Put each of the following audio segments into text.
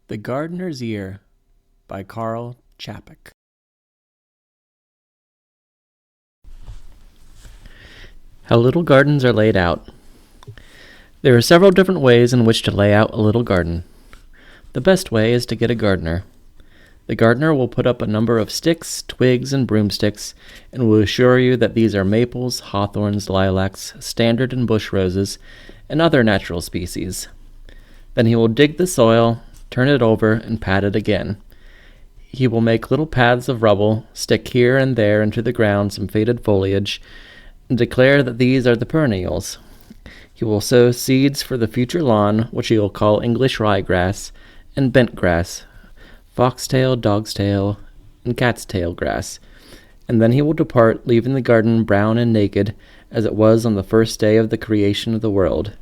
The Gardener's Year by Karel Čapek. How little gardens are laid out. There are several different ways in which to lay out a little garden. The best way is to get a gardener. The gardener will put up a number of sticks, twigs, and broomsticks, and will assure you that these are maples, hawthorns, lilacs, standard and bush roses, and other natural species. Then he will dig the soil, turn it over, and pat it again. He will make little paths of rubble, stick here and there into the ground some faded foliage, and declare that these are the perennials. He will sow seeds for the future lawn, which he will call English ryegrass and bent grass, foxtail, dog's tail, and cat's tail grass, and then he will depart, leaving the garden brown and naked, as it was on the first day of the creation of the world.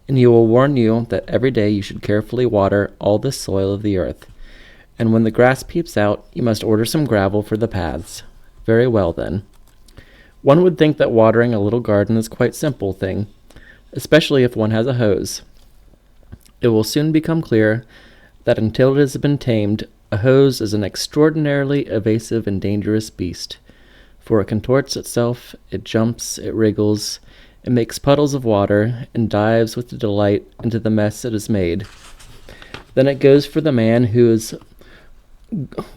And he will warn you that every day you should carefully water all the soil of the earth. And when the grass peeps out, you must order some gravel for the paths. Very well, then. One would think that watering a little garden is quite a simple thing, especially if one has a hose. It will soon become clear that until it has been tamed, a hose is an extraordinarily evasive and dangerous beast, for it contorts itself, it jumps, it wriggles, it makes puddles of water, and dives with delight into the mess it has made. Then it goes for the man who is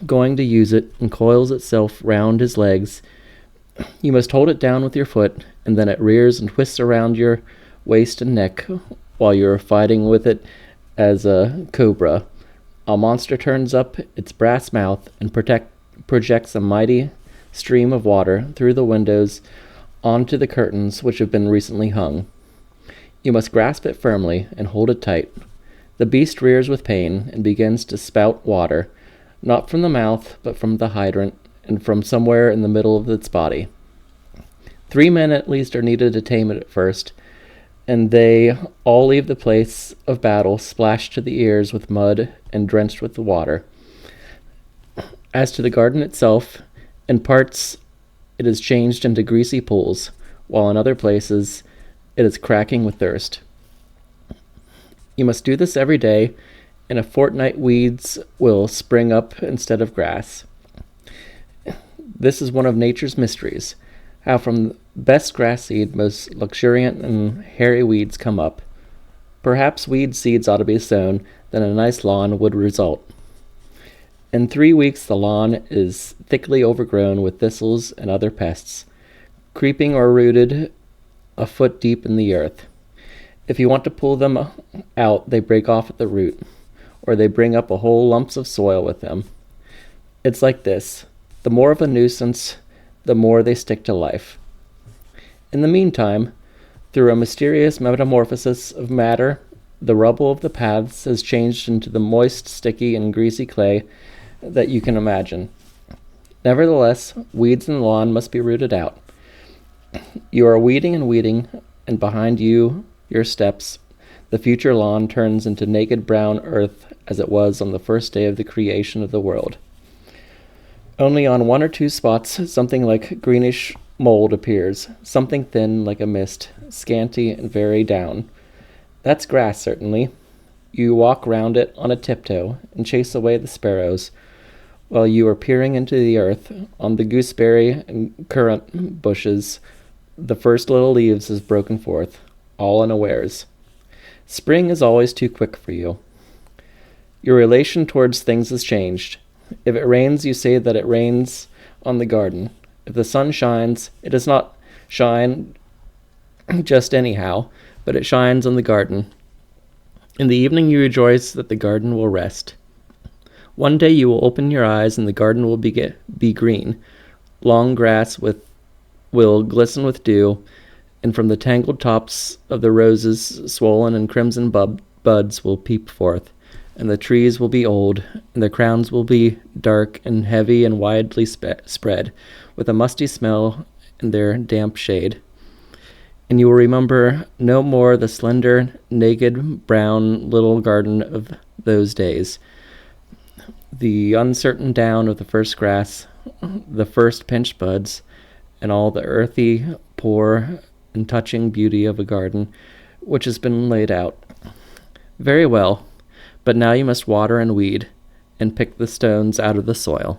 going to use it, and coils itself round his legs. You must hold it down with your foot, and then it rears and twists around your waist and neck while you are fighting with it as a cobra. A monster turns up its brass mouth and projects a mighty stream of water through the windows onto the curtains which have been recently hung. You must grasp it firmly and hold it tight. The beast rears with pain and begins to spout water, not from the mouth, but from the hydrant and from somewhere in the middle of its body. 3 men at least are needed to tame it at first, and they all leave the place of battle splashed to the ears with mud and drenched with the water. As to the garden itself, in parts it is changed into greasy pools, while in other places it is cracking with thirst. You must do this every day. In a fortnight weeds will spring up instead of grass. This is one of nature's mysteries, how from best grass seed most luxuriant and hairy weeds come up. Perhaps weed seeds ought to be sown, then a nice lawn would result. In 3 weeks the lawn is thickly overgrown with thistles and other pests, creeping or rooted a foot deep in the earth. If you want to pull them out, they break off at the root, or they bring up a whole lumps of soil with them. It's like this. The more of a nuisance, the more they stick to life. In the meantime, through a mysterious metamorphosis of matter, the rubble of the paths has changed into the moist, sticky, and greasy clay that you can imagine. Nevertheless, weeds in the lawn must be rooted out. You are weeding, and behind you, your steps, the future lawn turns into naked brown earth as it was on the first day of the creation of the world. Only on 1 or 2 spots something like greenish mold appears, something thin like a mist, scanty and very down. That's grass, certainly. You walk round it on a tiptoe and chase away the sparrows, while you are peering into the earth. On the gooseberry and currant bushes, the first little leaves has broken forth, all unawares. Spring is always too quick for you. Your relation towards things has changed. If it rains, you say that it rains on the garden. If the sun shines, it does not shine just anyhow, but it shines on the garden. In the evening you rejoice that the garden will rest. One day you will open your eyes and the garden will be green. Long grass will glisten with dew, and from the tangled tops of the roses swollen and crimson buds will peep forth, and the trees will be old, and their crowns will be dark and heavy and widely spread, with a musty smell in their damp shade. And you will remember no more the slender, naked, brown little garden of those days, the uncertain down of the first grass, the first pinched buds, and all the earthy, poor, and touching beauty of a garden which has been laid out. Very well, but now you must water and weed, and pick the stones out of the soil.